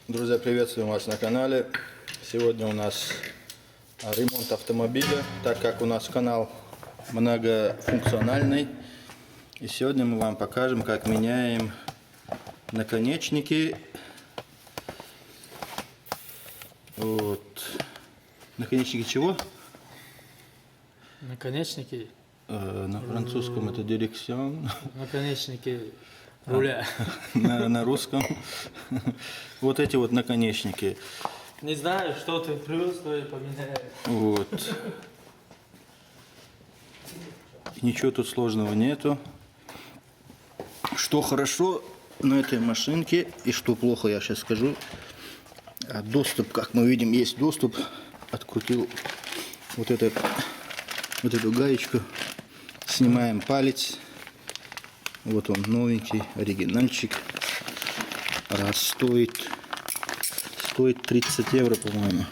Друзья, приветствуем вас на канале. Сегодня у нас ремонт автомобиля, так как у нас канал многофункциональный. И сегодня мы вам покажем, как меняем наконечники. Вот. Наконечники чего? Наконечники. На французском это дирекцион. Наконечники руля. На русском. Вот эти вот наконечники. Не знаю, что ты привез, то я поменяю. Вот. Ничего тут сложного нету. Что хорошо на этой машинке и что плохо, я сейчас скажу. Доступ, как мы видим, есть доступ. Открутил вот эту гаечку. Снимаем палец. Вот он новенький, оригинальчик. Стоит 30 евро, по-моему.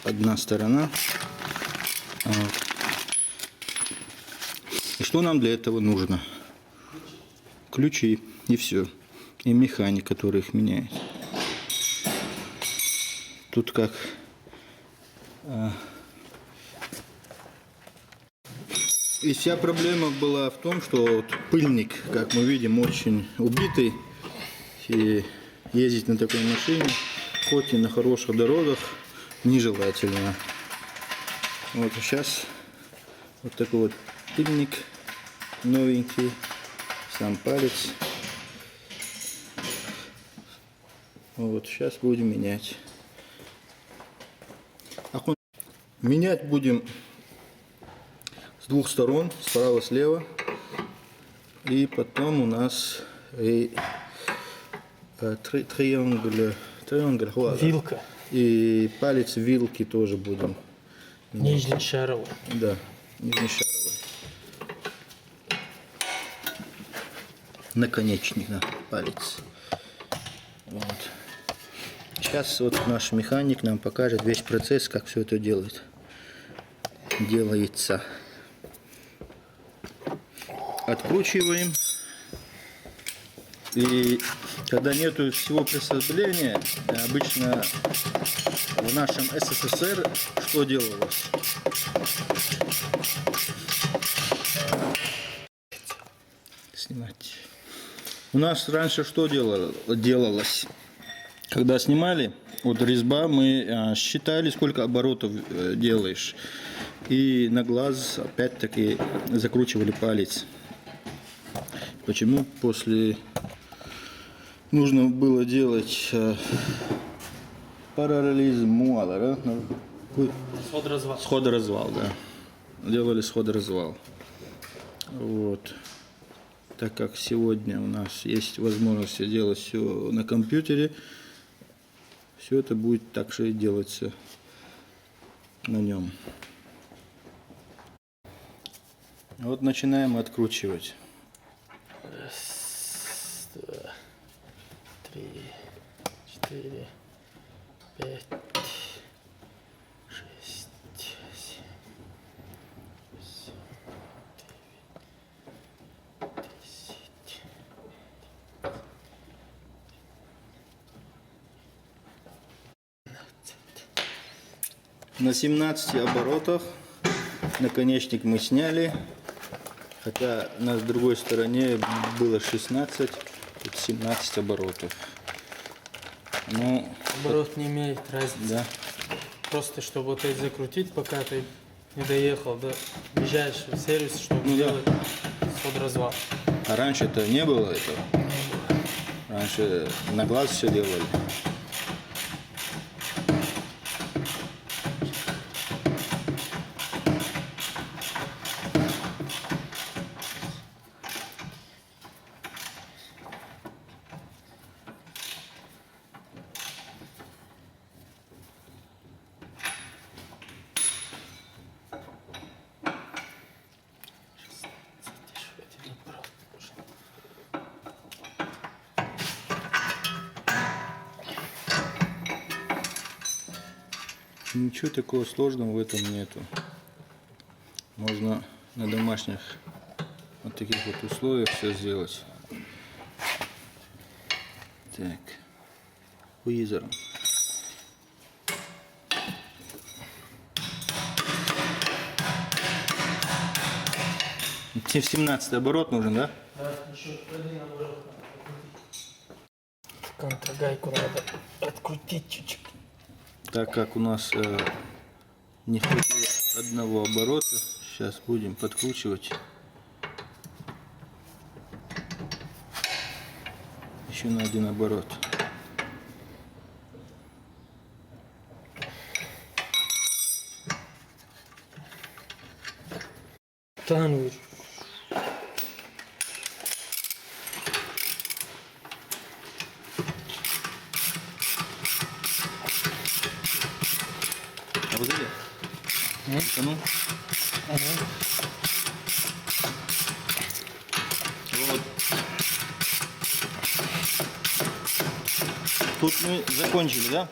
Одна сторона. Вот. И что нам для этого нужно? Ключи и все. И механик, который их меняет. Тут как... И вся проблема была в том, что вот пыльник, как мы видим, очень убитый. И ездить на такой машине, хоть и на хороших дорогах, нежелательно. Вот сейчас вот такой вот пыльник новенький, сам палец. Вот сейчас будем менять. Менять будем с двух сторон, справа, слева. И потом у нас триангель, Вилка. и палец вилки тоже будем. Нижнешаровый. Да, нижнешаровый. Наконечник на палец. Вот. Сейчас вот наш механик нам покажет весь процесс, как все это делается. Откручиваем. И когда нету всего приспособления, обычно в нашем СССР что делалось? Снимать. У нас раньше что делалось? Когда снимали, вот резьба, мы считали, сколько оборотов делаешь. И на глаз опять-таки закручивали палец. Почему после нужно было делать параллелизм муала, да? Сход-развал. Сход-развал, да. Делали сход-развал. Вот. Так как сегодня у нас есть возможность делать все на компьютере, все это будет так же делаться на нем. Вот начинаем откручивать. Раз, два, 3, 4, 5, 6, 7, 9, 10. На 17 оборотах наконечник мы сняли. Хотя на другой стороне было 16, тут 17 оборотов. Ну, Оборот не имеет разницы. да. Просто чтобы вот это закрутить, пока ты не доехал до ближайшего сервиса, чтобы сделать сход-развал. А раньше-то не было этого. Раньше на глаз все делали. Ничего такого сложного в этом нету. Можно на домашних вот таких вот условиях все сделать. Так. уизером. Тебе 17 оборот нужен, да? Да, еще один оборот. Контрагайку надо открутить чуть-чуть. Так как у нас не хватило одного оборота, сейчас будем подкручивать еще на один оборот. Танвир. А вот это? А ну. Вот. Тут мы закончили, да?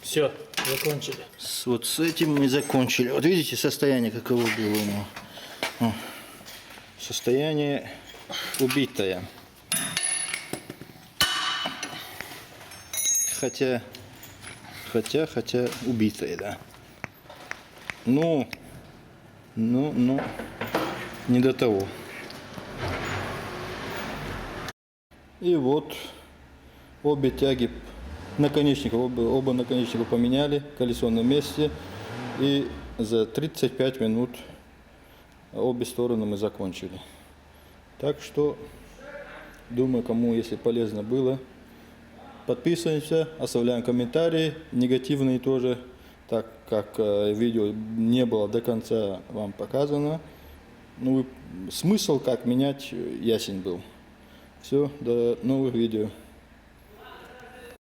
Все, закончили. Вот с этим мы закончили. Вот видите, состояние каково было у него. О, состояние убитое. Хотя убитое, да. Ну, не до того. И вот обе тяги наконечников, оба наконечника поменяли, колесо на месте. И за 35 минут обе стороны мы закончили. Так что, думаю, кому, если полезно было, подписываемся, оставляем комментарии, негативные тоже, так как видео не было до конца вам показано. Ну, смысл, как менять, ясен был. Все, до новых видео.